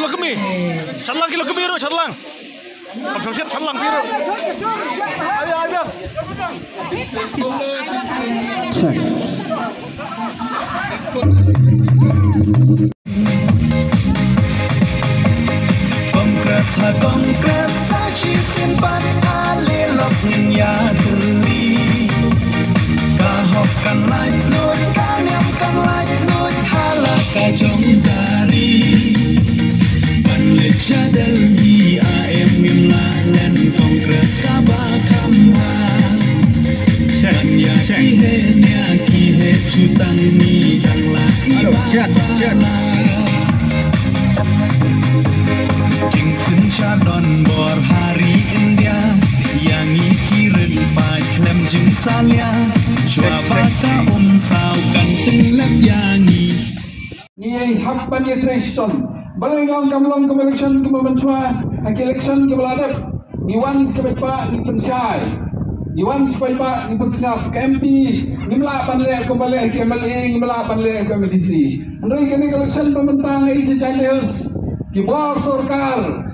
kilo kemi. Cadlang kilo kemi ro cadlang. Pagsusit cadlang biru. Ayo ayo. Konkret sashi simpan alilok nya geli. Kahokkan lajut, kanyamkan lajut, halaka jong dari. Banlik jadal di AM ngimlanen konkret kabakama. Banya kihe kihe cutang ni kang laki bapala. Jingsun Chadon bor hari India yang ikirin paklem jing salya Shwabaka sao kan tenglap yangi Ni hakban ye Triston balengong kamlong ke election ke mementua ke election ke beladap ni wan sekepa ni pensai ni wan sekepa ni pensngap ke MP ni melapan le ke balik ke MLA ni melapan le ke MDC ndoi ke election pementang isi changes ki bor sarkar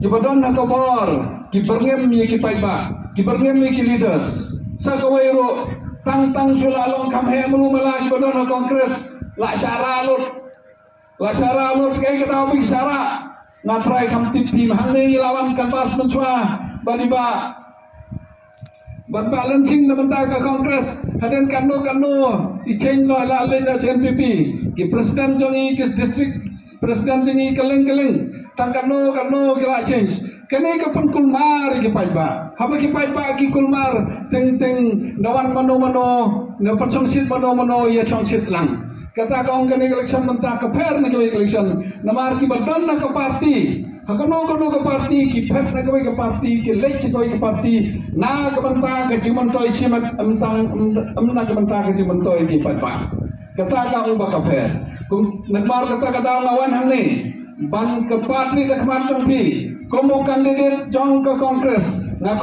ki badon na ka bor ki berngem ye ki paiba ki berngem ye ki leaders sa ka wairo tang sula long kam he mulu mala ki badon na kongres la syara lut kai ka daw big syara na try kam tipi hang ne lawan kan pas mencua badiba badba lancing na banta ka kongres haden kanu i change lo la le na CNPP ki president jongi ki district Presiden jengi keleng tangkano kila change kene ke pun kulmar ke paiba haba ke paiba ki kulmar teng dawan mano ne persongsit mano ya chongsit lang kata kaung kene election menta ke per ne ke election namar ki badon na ke parti hakano ke parti ki pet na ke parti ki lech ke parti na ke menta ke jiman toy simat amtang amna ke menta ke jiman toy ki paiba kata kaung ba ke per negmar kata lawan hang ni ban ke patri ke kemacang pi komo kandidat jong ke kongres na